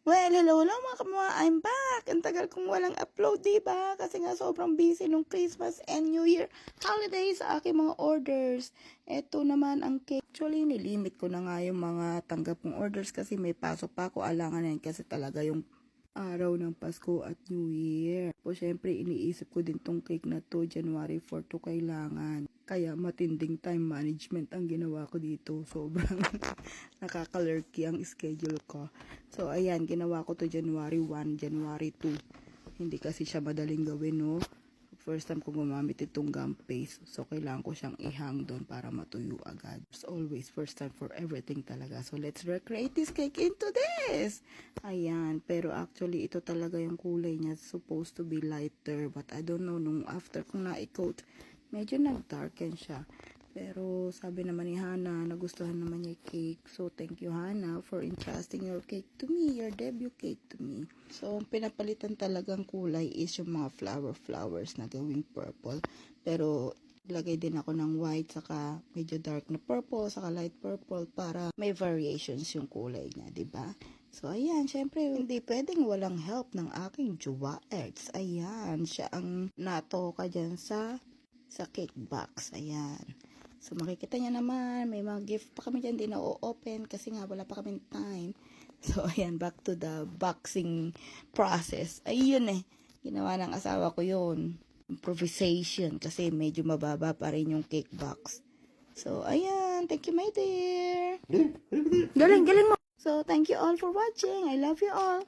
Well, hello mga kamuha, I'm back! Ang tagal kong walang upload, diba? Kasi nga sobrang busy nung Christmas and New Year holidays sa aking mga orders. Ito naman ang cake. Actually, nilimit ko na nga yung mga tanggap kong orders kasi may pasok pa ako. Alangan na yan kasi talaga yung araw ng Pasko at New Year. Po, syempre, iniisip ko din tong cake na to, January 4 to kailangan. Kaya matinding time management ang ginawa ko dito. Sobrang nakakalurky ang schedule ko. So, ayan, ginawa ko to January 1, January 2. Hindi kasi siya madaling gawin, no? First time ko gumamit itong gum paste. So, kailangan ko siyang ihang doon para matuyo agad. As always, first time for everything talaga. So, let's recreate this cake into this! Ayan, pero actually, ito talaga yung kulay niya. Supposed to be lighter. But I don't know, nung after kong na-coat, medyo nag-darken siya. Pero sabi naman ni Hana, nagustuhan naman niya yung cake. So, thank you Hana for entrusting your cake to me, your debut cake to me. So, pinapalitan talagang kulay is yung mga flowers na gawing purple. Pero, ilagay din ako ng white, saka medyo dark na purple, saka light purple para may variations yung kulay niya, ba diba? So, ayan, syempre, hindi pwedeng walang help ng aking Jowa X. Ayan, siya ang natoka dyan sa cake box. Ayan. So, makikita niya naman, may mga gift pa kami dyan, di na-open kasi nga wala pa kami time. So, ayan, back to the boxing process. Ayun ginawa ng asawa ko yun. Improvisation kasi medyo mababa pa rin yung cake box. So, ayan, thank you my dear. Galing mo. So, thank you all for watching. I love you all.